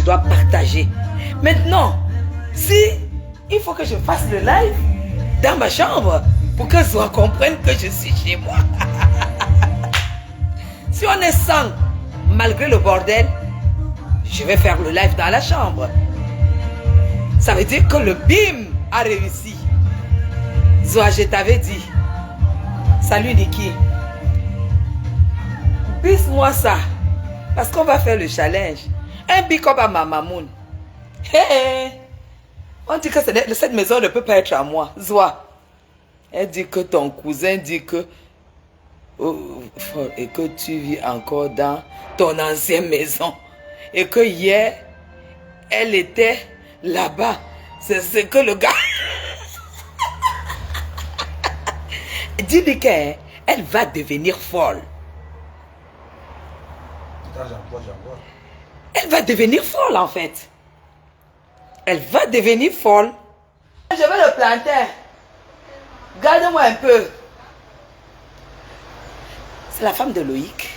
je dois partager. Maintenant, si il faut que je fasse le live dans ma chambre pour que Zoa comprenne que je suis chez moi. Si on est 100, malgré le bordel, je vais faire le live dans la chambre. Ça veut dire que le BIM a réussi. Zoa, je t'avais dit. Salut Niki. Bise-moi ça. Parce qu'on va faire le challenge. Un bicop à ma mamoun. Hey, on dit que cette maison ne peut pas être à moi. Zoa. Elle dit que ton cousin dit que... et que tu vis encore dans ton ancienne maison. Et que hier, elle était là-bas. C'est ce que le gars... Dis-lui qu'elle va devenir folle. Elle va devenir folle en fait. Elle va devenir folle. Je vais le planter. Garde-moi un peu. C'est la femme de Loïc.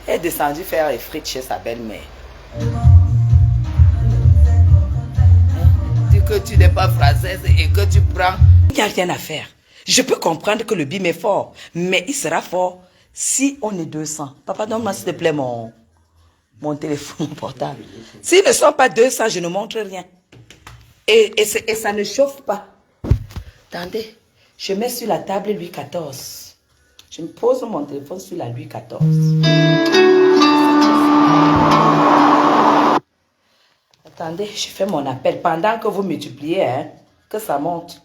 Elle est descendue faire les frites chez sa belle-mère. Dis que tu n'es pas française et que tu prends... Il n'y a rien à faire. Je peux comprendre que le BIM est fort, mais il sera fort si on est 200. Papa, donne-moi s'il te plaît mon téléphone portable. S'ils ne sont pas 200, je ne montre rien. Et ça ne chauffe pas. Attendez, je mets sur la table Louis XIV. Je me pose mon téléphone sur la Louis XIV. Attendez, je fais mon appel. Pendant que vous multipliez, hein, que ça monte.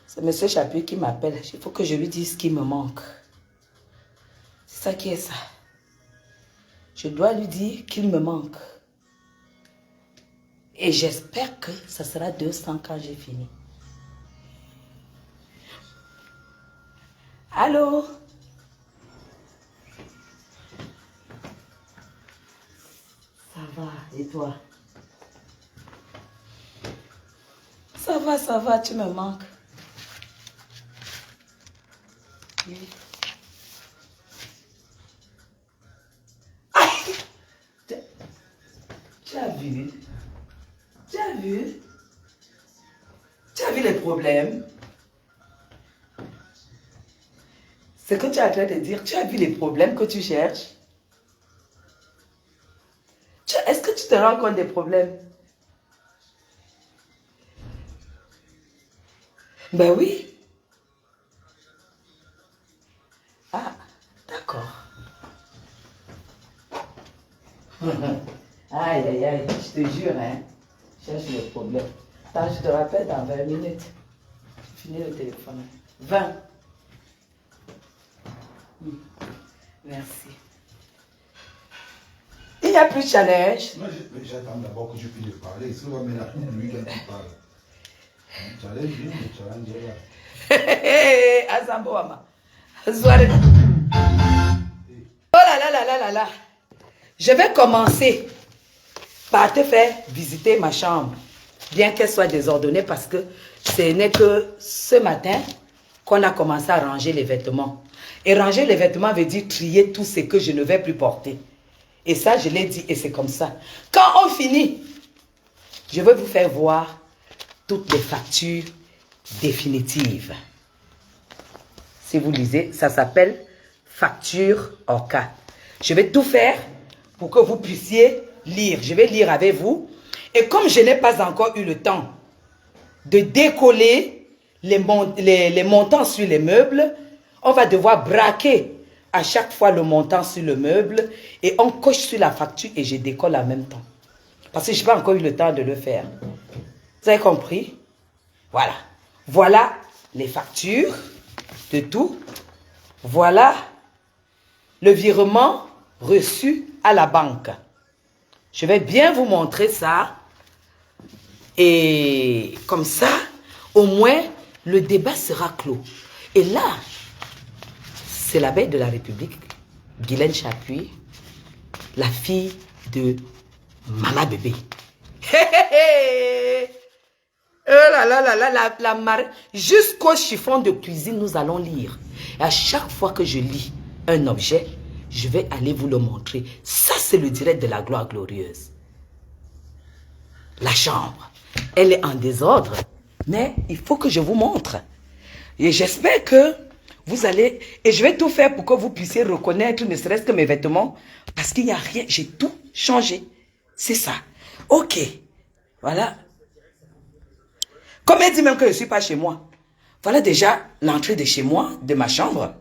C'est M. Chapuis qui m'appelle. Il faut que je lui dise ce qui me manque. C'est ça qui est ça. Je dois lui dire qu'il me manque. Et j'espère que ça sera 200 quand j'ai fini. Allô? Ça va, et toi? Ça va, tu me manques. Tu as vu? Tu as vu? Tu as vu les problèmes? C'est que tu es en train de dire, tu as vu les problèmes que tu cherches? Est-ce que tu te rends compte des problèmes? Ben oui. Ah, d'accord. Aïe, aïe, aïe, je te jure, hein. Je cherche le problème. Attends, je te rappelle dans 20 minutes. J'ai fini le téléphone. 20. Merci. Il n'y a plus de challenge. Moi, j'attends d'abord que je puisse parler. Si on va mettre lui quand il parle. Challenge, le challenge est là. Azamboama. Zoare. Oh là là là là là là. Je vais commencer par te faire visiter ma chambre. Bien qu'elle soit désordonnée parce que ce n'est que ce matin qu'on a commencé à ranger les vêtements. Et ranger les vêtements veut dire trier tout ce que je ne vais plus porter. Et ça, je l'ai dit et c'est comme ça. Quand on finit, je vais vous faire voir toutes les factures définitives. Si vous lisez, ça s'appelle facture ORCA. Je vais tout faire pour que vous puissiez lire. Je vais lire avec vous. Et comme je n'ai pas encore eu le temps de décoller les montants sur les meubles, on va devoir braquer à chaque fois le montant sur le meuble et on coche sur la facture et je décolle en même temps. Parce que je n'ai pas encore eu le temps de le faire. Vous avez compris? Voilà. Voilà les factures de tout. Voilà le virement reçu à la banque. Je vais bien vous montrer ça. Et comme ça, au moins, le débat sera clos. Et là, c'est la veille de la République, Guylaine Chapuis, la fille de Mama Bébé. Oh là là là là, la marée. Jusqu'au chiffon de cuisine, nous allons lire. Et à chaque fois que je lis un objet, je vais aller vous le montrer. Ça, c'est le direct de la gloire glorieuse. la chambre. Elle est en désordre, mais il faut que je vous montre. Et j'espère que vous allez... Et je vais tout faire pour que vous puissiez reconnaître, ne serait-ce que mes vêtements, parce qu'il n'y a rien, j'ai tout changé. C'est ça. Ok. Voilà. Comme elle dit même que je ne suis pas chez moi. Voilà déjà l'entrée de chez moi, de ma chambre.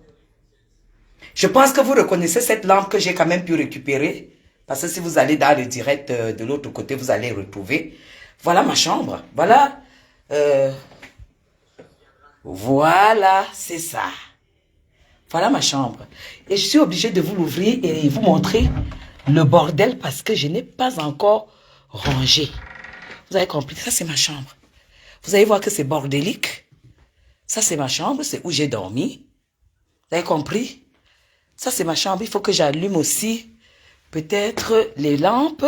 Je pense que vous reconnaissez cette lampe que j'ai quand même pu récupérer. Parce que si vous allez dans le direct de l'autre côté, vous allez retrouver. Voilà ma chambre. Voilà. Voilà, c'est ça. Voilà ma chambre. Et je suis obligée de vous l'ouvrir et vous montrer le bordel parce que je n'ai pas encore rangé. Vous avez compris? Ça, c'est ma chambre. Vous allez voir que c'est bordélique. Ça, c'est ma chambre. C'est où j'ai dormi. Vous avez compris? Ça, c'est ma chambre. Il faut que j'allume aussi peut-être les lampes.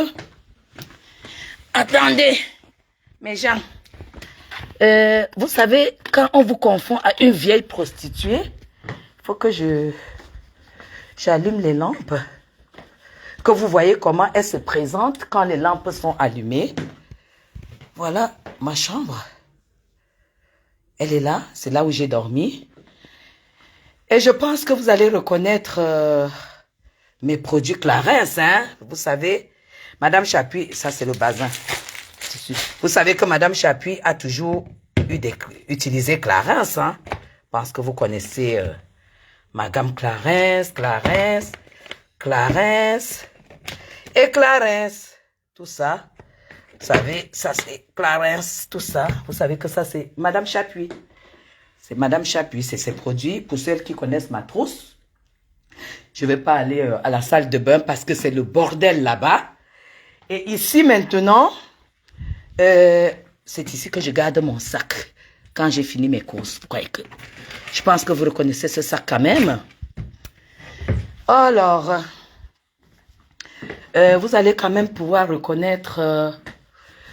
Attendez, mes gens. Vous savez, quand on vous confond à une vieille prostituée, il faut que j'allume les lampes. Que vous voyez comment elles se présentent quand les lampes sont allumées. Voilà ma chambre. Elle est là, c'est là où j'ai dormi. Et je pense que vous allez reconnaître mes produits Clarins, hein. Vous savez, Madame Chapuis, ça c'est le bazin. Vous savez que Madame Chapuis a toujours utilisé Clarins, hein. Je pense que vous connaissez ma gamme Clarins et Clarins. Tout ça. Vous savez, ça c'est Clarins, tout ça. Vous savez que ça c'est Madame Chapuis. C'est Madame Chapuis, c'est ses produits. Pour celles qui connaissent ma trousse, je ne vais pas aller à la salle de bain parce que c'est le bordel là-bas. Et ici maintenant, c'est ici que je garde mon sac quand j'ai fini mes courses. Vous croyez que... Je pense que vous reconnaissez ce sac quand même. Alors, vous allez quand même pouvoir reconnaître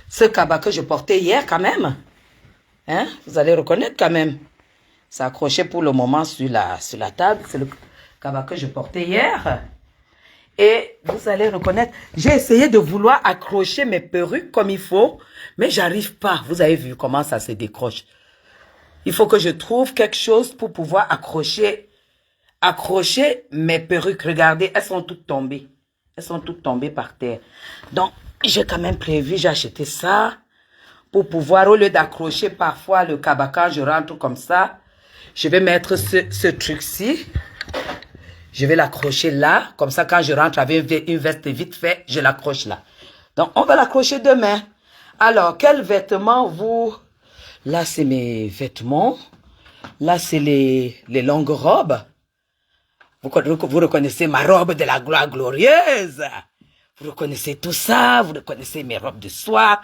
ce cabas que je portais hier quand même. Hein? Vous allez reconnaître quand même. C'est accroché pour le moment sur la table. C'est le cabas que je portais hier. Et vous allez reconnaître, j'ai essayé de vouloir accrocher mes perruques comme il faut, mais j'arrive pas. Vous avez vu comment ça se décroche. Il faut que je trouve quelque chose pour pouvoir accrocher mes perruques. Regardez, elles sont toutes tombées. Elles sont toutes tombées par terre. Donc, j'ai quand même prévu, j'ai acheté ça pour pouvoir, au lieu d'accrocher parfois le cabas quand je rentre comme ça, je vais mettre ce truc-ci. Je vais l'accrocher là. Comme ça, quand je rentre avec une veste vite fait, je l'accroche là. Donc, on va l'accrocher demain. Alors, quels vêtements vous... Là, c'est mes vêtements. Là, c'est les longues robes. Vous reconnaissez ma robe de la gloire glorieuse. Vous reconnaissez tout ça. Vous reconnaissez mes robes de soie.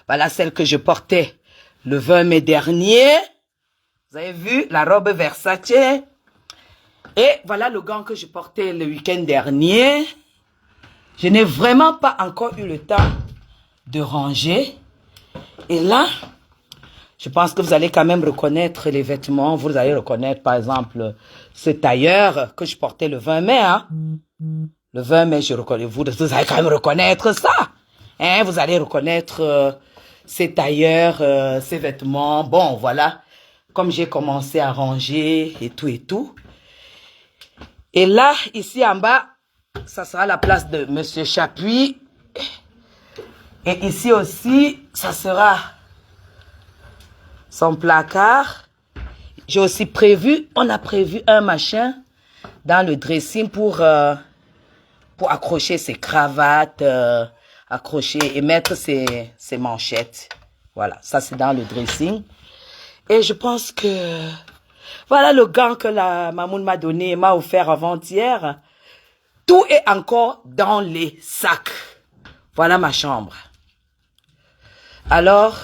Voilà celle que je portais le 20 mai dernier. Vous avez vu la robe Versace. Et voilà le gant que je portais le week-end dernier. Je n'ai vraiment pas encore eu le temps de ranger. Et là, je pense que vous allez quand même reconnaître les vêtements. Vous allez reconnaître par exemple ce tailleur que je portais le 20 mai. Hein? Le 20 mai, je reconnais. Vous allez quand même reconnaître ça. Hein? Vous allez reconnaître ces tailleurs, ces vêtements. Bon, voilà. Comme j'ai commencé à ranger et tout et tout. Et là, ici en bas, ça sera la place de Monsieur Chapuis. Et ici aussi, ça sera son placard. J'ai aussi prévu, on a prévu un machin dans le dressing pour accrocher ses cravates, accrocher et mettre ses manchettes. Voilà, ça c'est dans le dressing. Et je pense que... Voilà le gant que la mamoune m'a donné, m'a offert avant-hier. Tout est encore dans les sacs. Voilà ma chambre. Alors,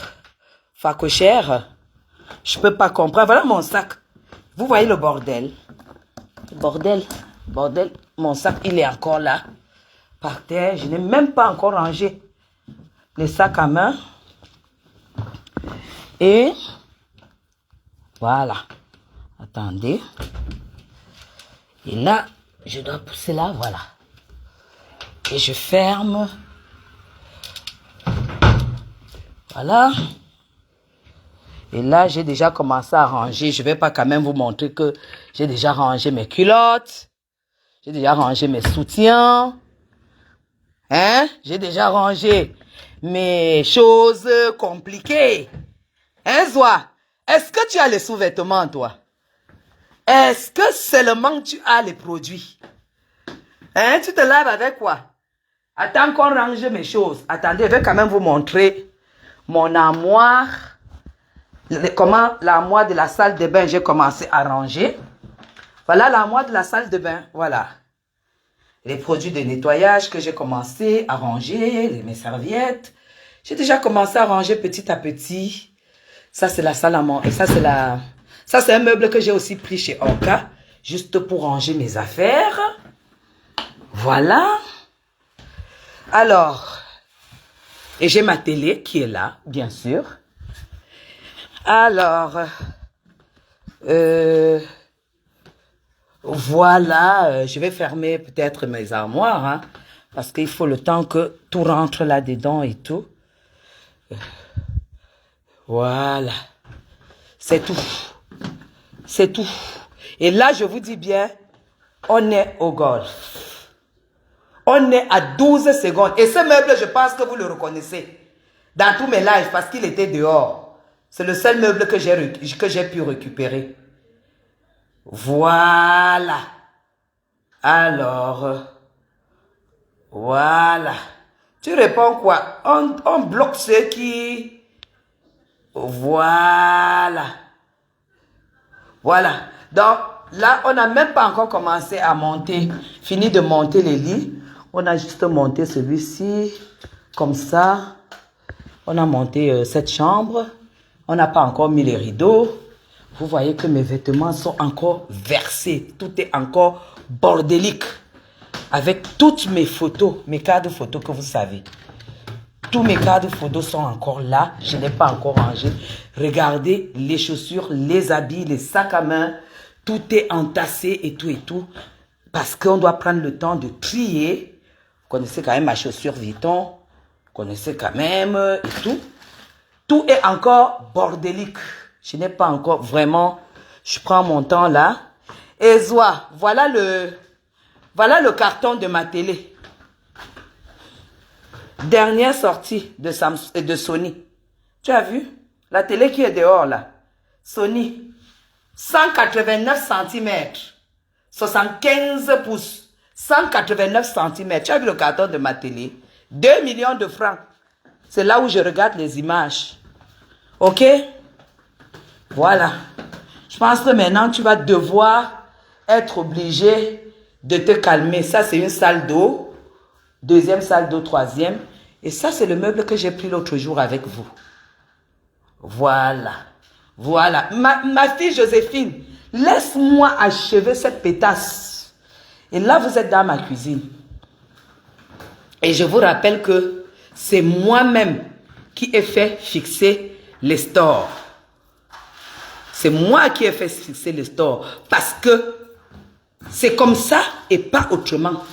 Facochère, je peux pas comprendre. Voilà mon sac. Vous voyez le bordel. Bordel. Mon sac, il est encore là. Par terre. Je n'ai même pas encore rangé les sacs à main. Et voilà. Attendez. Et là, je dois pousser là, voilà. Et je ferme. Voilà. Et là, j'ai déjà commencé à ranger. Je ne vais pas quand même vous montrer que j'ai déjà rangé mes culottes. J'ai déjà rangé mes soutiens. Hein? J'ai déjà rangé mes choses compliquées. Hein, Zoa? Est-ce que tu as les sous-vêtements, toi? Est-ce que seulement tu as les produits? Hein? Tu te laves avec quoi? Attends qu'on range mes choses. Attendez, je vais quand même vous montrer mon armoire. Comment l'armoire de la salle de bain, j'ai commencé à ranger. Voilà l'armoire de la salle de bain. Voilà. Les produits de nettoyage que j'ai commencé à ranger, mes serviettes. J'ai déjà commencé à ranger petit à petit. Ça, c'est la salle à manger. Ça, c'est un meuble que j'ai aussi pris chez Orca, juste pour ranger mes affaires. Voilà. Alors, et j'ai ma télé qui est là, bien sûr. Alors, voilà, je vais fermer peut-être mes armoires, hein, parce qu'il faut le temps que tout rentre là-dedans et tout. Voilà, c'est tout. C'est tout. Et là, je vous dis bien, on est au golf. On est à 12 secondes. Et ce meuble, je pense que vous le reconnaissez dans tous mes lives parce qu'il était dehors. C'est le seul meuble que j'ai pu récupérer. Voilà. Alors, voilà. Tu réponds quoi? On bloque ceux qui... Voilà. Voilà. Donc, là, on n'a même pas encore commencé à monter, fini de monter les lits. On a juste monté celui-ci, comme ça. On a monté cette chambre. On n'a pas encore mis les rideaux. Vous voyez que mes vêtements sont encore versés. Tout est encore bordélique. Avec toutes mes photos, mes cadres photos que vous savez. Tous mes cadres photos sont encore là. Je n'ai pas encore rangé. Regardez les chaussures, les habits, les sacs à main. Tout est entassé et tout et tout. Parce qu'on doit prendre le temps de trier. Vous connaissez quand même ma chaussure Vuitton. Vous connaissez quand même et tout. Tout est encore bordélique. Je n'ai pas encore vraiment... Je prends mon temps là. Et Zoa, voilà le carton de ma télé. Dernière sortie de Sony. Tu as vu? La télé qui est dehors là. Sony. 189 cm. 75 pouces. 189 cm. Tu as vu le carton de ma télé? 2 millions de francs. C'est là où je regarde les images. Ok? Voilà. Je pense que maintenant, tu vas devoir être obligé de te calmer. Ça, c'est une salle d'eau. Deuxième salle d'eau, troisième. Et ça, c'est le meuble que j'ai pris l'autre jour avec vous. Voilà. Voilà. Ma fille Joséphine, laisse-moi achever cette pétasse. Et là, vous êtes dans ma cuisine. Et je vous rappelle que c'est moi-même qui ai fait fixer les stores. C'est moi qui ai fait fixer les stores. Parce que c'est comme ça et pas autrement.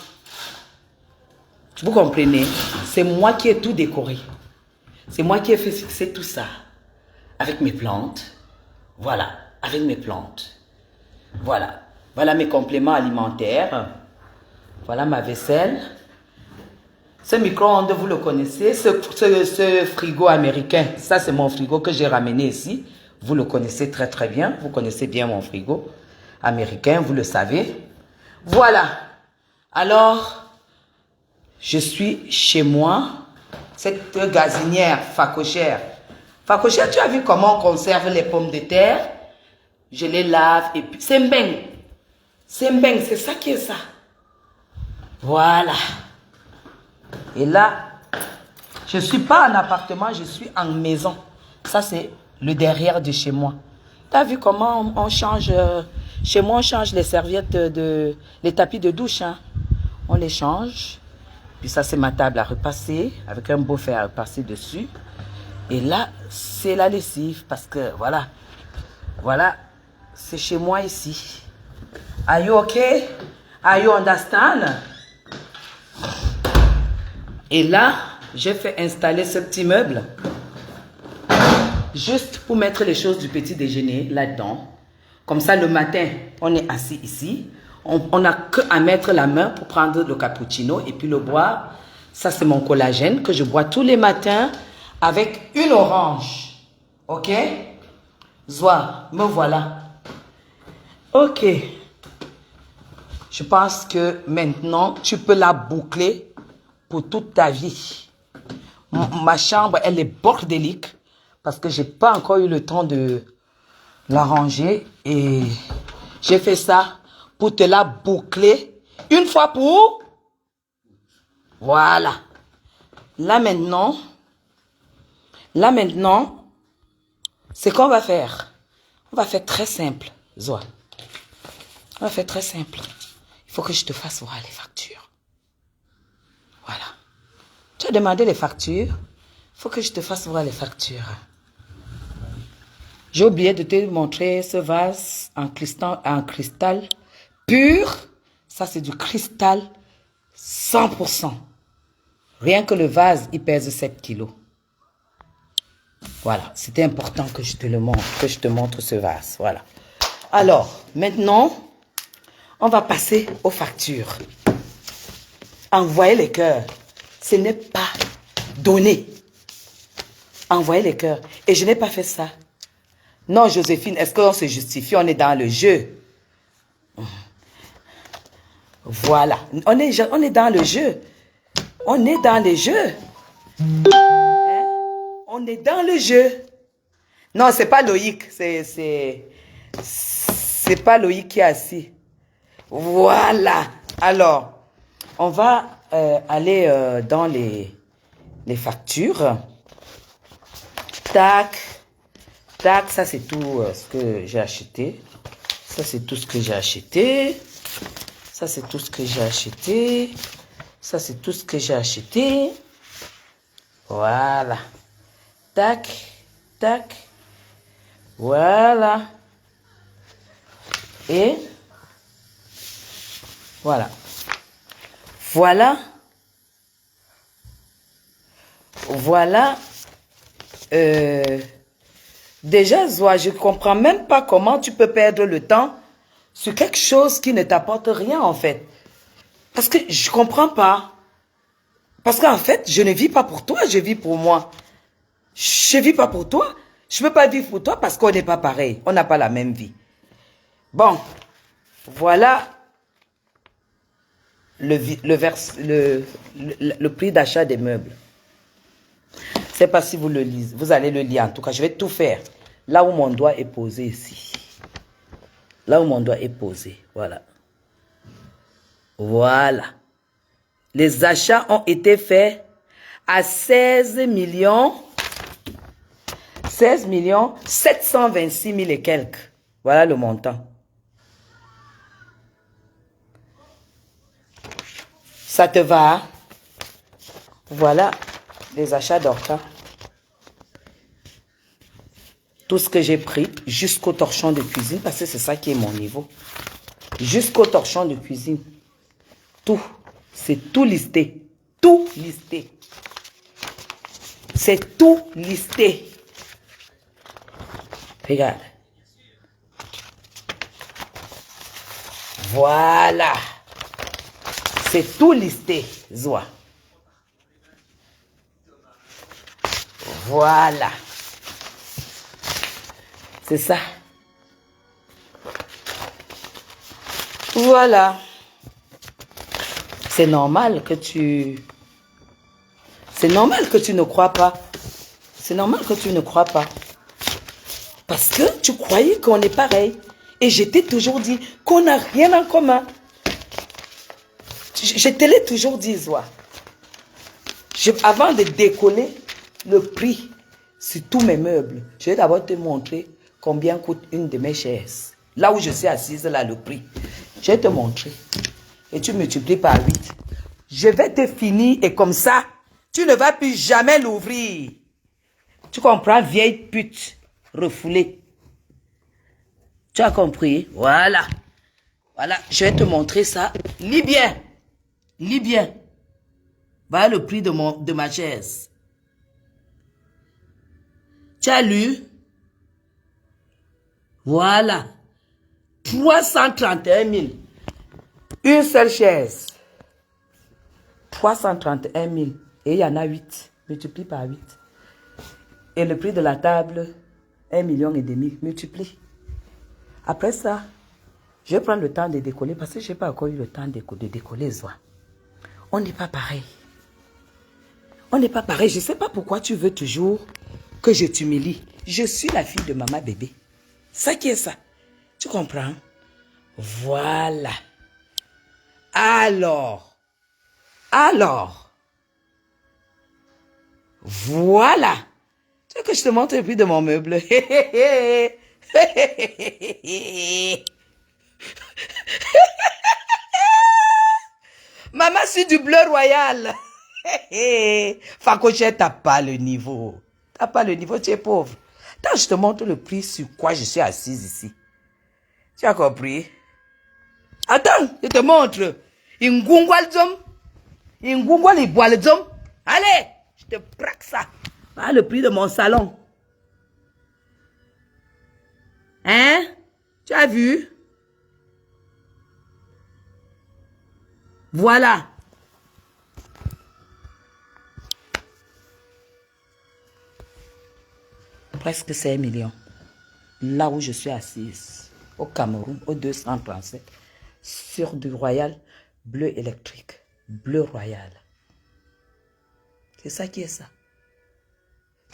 Vous comprenez? C'est moi qui ai tout décoré. C'est moi qui ai fait fixer tout ça. Avec mes plantes. Voilà. Avec mes plantes. Voilà. Voilà mes compléments alimentaires. Voilà ma vaisselle. Ce micro-ondes, vous le connaissez. Ce frigo américain, ça c'est mon frigo que j'ai ramené ici. Vous le connaissez très très bien. Vous connaissez bien mon frigo américain, vous le savez. Voilà. Alors... Je suis chez moi, cette gazinière facochère. Facochère, tu as vu comment on conserve les pommes de terre? Je les lave et puis... C'est mbeng. C'est mbeng, c'est ça qui est ça. Voilà. Et là, je ne suis pas en appartement, je suis en maison. Ça, c'est le derrière de chez moi. Tu as vu comment on change... chez moi, on change les serviettes, les tapis de douche. Hein? On les change. Puis ça, c'est ma table à repasser, avec un beau fer à repasser dessus. Et là, c'est la lessive, parce que, voilà. Voilà, c'est chez moi ici. Are you okay? Are you understand? Et là, j'ai fait installer ce petit meuble. juste pour mettre les choses du petit déjeuner là-dedans. Comme ça, le matin, on est assis ici. On n'a qu'à mettre la main pour prendre le cappuccino et puis le boire. Ça, c'est mon collagène que je bois tous les matins avec une orange. Ok? Zoa, me voilà. Ok. Je pense que maintenant, tu peux la boucler pour toute ta vie. Ma chambre, elle est bordélique parce que j'ai pas encore eu le temps de la ranger et j'ai fait ça pour te la boucler une fois pour... Voilà. Là maintenant, c'est qu'on va faire. On va faire très simple, Zoa. On va faire très simple. Il faut que je te fasse voir les factures. Voilà. Tu as demandé les factures. Il faut que je te fasse voir les factures. J'ai oublié de te montrer ce vase en cristal pur. Ça, c'est du cristal 100%. Rien que le vase, il pèse 7 kilos. Voilà, c'était important que je te le montre, que je te montre ce vase. Voilà. Alors, maintenant, on va passer aux factures. Envoyer les cœurs, ce n'est pas donner. Envoyer les cœurs. Et je n'ai pas fait ça. Non, Joséphine, est-ce qu'on se justifie? On est dans le jeu. Voilà. On est dans le jeu. On est dans le jeu. Hein? On est dans le jeu. Non, c'est pas Loïc. C'est pas Loïc qui est assis. Voilà. Alors, on va aller dans les factures. Tac. Tac, ça c'est tout ce que j'ai acheté. Ça c'est tout ce que j'ai acheté. Ça c'est tout ce que j'ai acheté. Ça c'est tout ce que j'ai acheté. Voilà. Tac, tac. Voilà. Et voilà. Voilà. Voilà. Déjà, Zoa, je ne comprends même pas comment tu peux perdre le temps sur quelque chose qui ne t'apporte rien, en fait. Parce que je ne comprends pas. Parce qu'en fait, je ne vis pas pour toi, je vis pour moi. Je ne vis pas pour toi. Je ne peux pas vivre pour toi parce qu'on n'est pas pareil. On n'a pas la même vie. Bon, voilà le prix d'achat des meubles. Je ne sais pas si vous le lisez. Vous allez le lire. En tout cas, je vais tout faire. Là où mon doigt est posé ici. Là où mon doigt est posé. Voilà. Voilà. Les achats ont été faits à 16 millions 726 000 et quelques. Voilà le montant. Ça te va? Voilà les achats d'Orca. Tout ce que j'ai pris jusqu'au torchon de cuisine, parce que c'est ça qui est mon niveau. Jusqu'au torchon de cuisine. Tout. C'est tout listé. Tout listé. C'est tout listé. Regarde. Voilà. C'est tout listé, Zoa. Voilà. C'est ça. Voilà. C'est normal que tu... C'est normal que tu ne crois pas. C'est normal que tu ne crois pas. Parce que tu croyais qu'on est pareil. Et je t'ai toujours dit qu'on n'a rien en commun. Je te l'ai toujours dit, Zoa. Avant de décoller le prix sur tous mes meubles, je vais d'abord te montrer combien coûte une de mes chaises. Là où je suis assise, là, le prix. Je vais te montrer. Et tu multiplies par 8. Je vais te finir et comme ça, tu ne vas plus jamais l'ouvrir. Tu comprends, vieille pute refoulée. Tu as compris? Voilà. Voilà, je vais te montrer ça. Lis bien. Lis bien. Voilà le prix de ma chaise. Tu as lu? Voilà. 331 000. Une seule chaise. 331 000. Et il y en a 8. Multiplie par 8. Et le prix de la table, 1,5 million. Multiplie. Après ça, je vais prendre le temps de décoller parce que je n'ai pas encore eu le temps de décoller, Zoa. On n'est pas pareil. On n'est pas pareil. Je ne sais pas pourquoi tu veux toujours que je t'humilie. Je suis la fille de maman bébé. Ça qui est ça. Tu comprends? Voilà. Alors. Voilà. Tu veux que je te montre le prix de mon meuble? Maman, c'est du bleu royal. Fakoche, t'as pas le niveau. T'as pas le niveau, tu es pauvre. Attends, je te montre le prix sur quoi je suis assise ici. Tu as compris? Attends, je te montre. Allez, je te braque ça. Voilà le prix de mon salon. Hein? Tu as vu? Voilà. Presque 5 millions. Là où je suis assise, au Cameroun, au 237, sur du royal bleu électrique. Bleu royal. C'est ça qui est ça.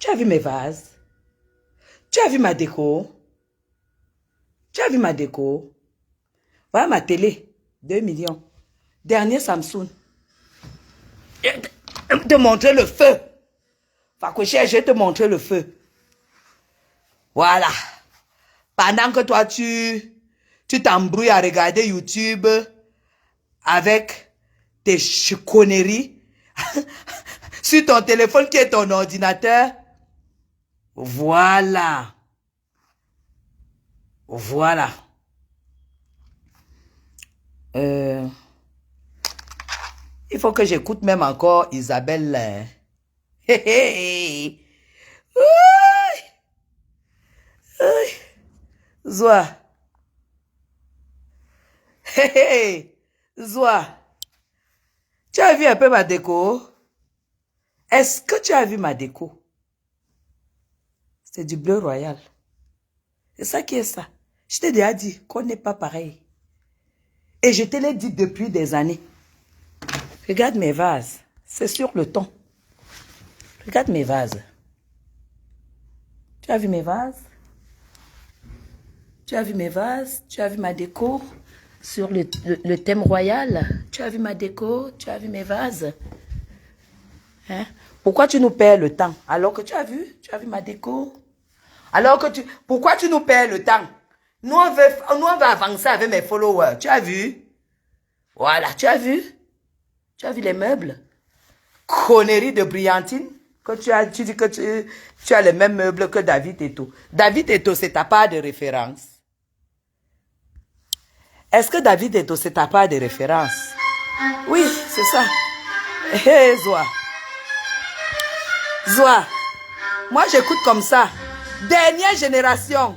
Tu as vu mes vases? Tu as vu ma déco? Tu as vu ma déco? Voilà ma télé. 2 millions. Dernier Samsung. Je vais te montrer le feu. Fakoche, je vais te montrer le feu. Voilà. Pendant que toi, tu t'embrouilles à regarder YouTube avec tes conneries sur ton téléphone qui est ton ordinateur. Voilà. Voilà. Il faut que j'écoute même encore Isabelle. Hey, hey. Zoa. Hey, hey. Zoa. Tu as vu un peu ma déco? Est-ce que tu as vu ma déco? C'est du bleu royal. C'est ça qui est ça. Je t'ai déjà dit qu'on n'est pas pareil. Et je te l'ai dit depuis des années. Regarde mes vases. C'est sur le ton. Regarde mes vases. Tu as vu mes vases? Tu as vu mes vases? Tu as vu ma déco sur le thème royal? Tu as vu ma déco? Tu as vu mes vases? Hein? Pourquoi tu nous perds le temps? Alors que tu as vu ma déco? Alors que pourquoi tu nous perds le temps? Nous, on va avancer avec mes followers. Tu as vu? Voilà, tu as vu? Tu as vu les meubles? Connerie de brillantine. Que tu dis que tu as les mêmes meubles que David Eto'o. David Eto'o, c'est ta part de référence. Est-ce que David Eto'o, c'est ta part de référence? Oui, c'est ça. Hé, hey, Zoa. Zoa. Moi, j'écoute comme ça. Dernière génération.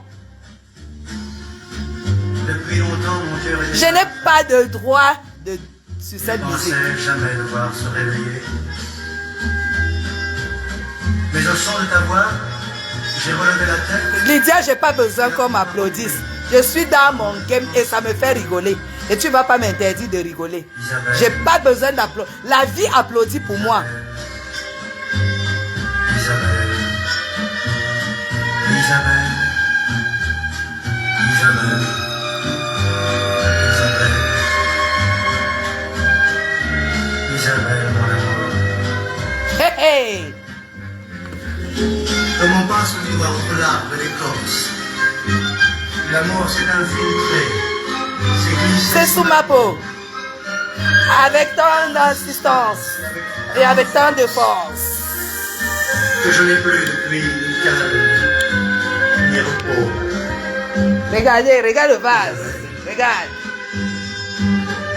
Depuis longtemps, mon cœur est... Je n'ai pas de droit sur cette musique. Je ne pensais jamais devoir se réveiller. Mais au son de ta voix, j'ai relevé la tête. Lydia, j'ai pas besoin qu'on m'applaudisse. Je suis dans mon game et ça me fait rigoler. Et tu vas pas m'interdire de rigoler. J'ai pas besoin d'applaudir. La vie applaudit pour moi. Isabelle. Isabelle. Isabelle. Isabelle. Isabelle, mon amour. Hey, hey. Comment pas se vivre entre l'arbre et l'écorce? L'amour, c'est infiltré. C'est glissé. C'est sous ma peau. Avec tant d'insistance et avec tant de force. Que je n'ai plus depuis ni calme, ni repos. Regardez, regarde le vase. Regarde.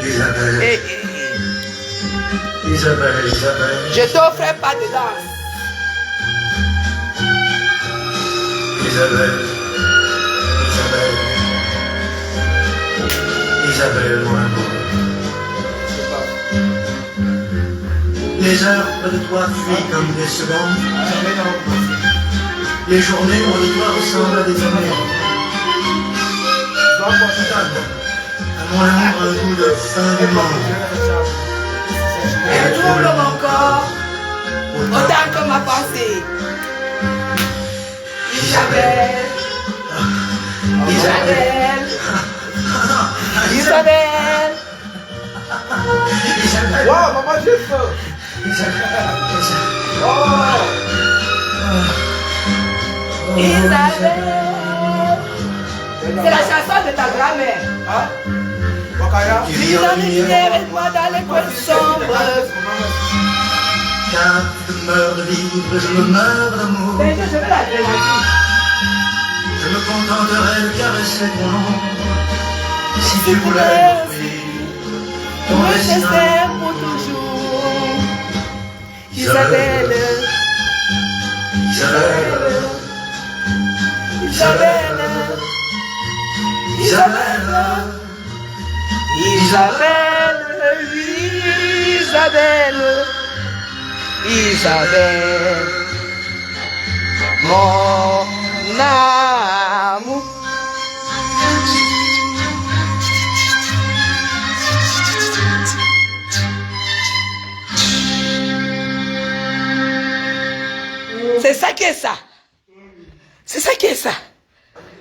Isabelle. Hey, hey, hey. Isabelle, Isabelle. Je t'offre pas de danse. Isabelle, Isabelle, Isabelle, mon amour. Les heures près de toi fuient comme des secondes. Les journées près de toi ressemblent à des années. Donne à mon amour un goût de fin du monde. Elle trouble mon corps autant que ma pensée. Isabelle, Isabelle, Isabelle, Isabelle, Wow, maman, j'ai faim. Isabelle. C'est la chanson de ta grand-mère. Hein? Wakaya? qui Vis vit dans en les lumière, lumières et moi dans les coins sombres. car je meurs de vivre, je me meurs d'amour. Mais je veux la grenadine. Je me contenterai de caresser ton nom. Si tu voulais m'offrir ton Moi je destin, t'aime pour toujours. Isabelle, Isabelle, Isabelle, Isabelle, Isabelle, Isabelle, Isabelle, mon amour. C'est ça qui est ça. C'est ça qui est ça.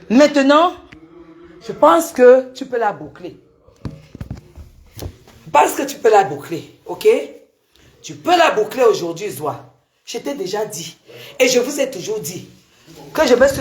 Maintenant, je pense que tu peux la boucler. Je pense que tu peux la boucler, ok? Tu peux la boucler aujourd'hui, Zoa. Je t'ai déjà dit. Et je vous ai toujours dit que je me suis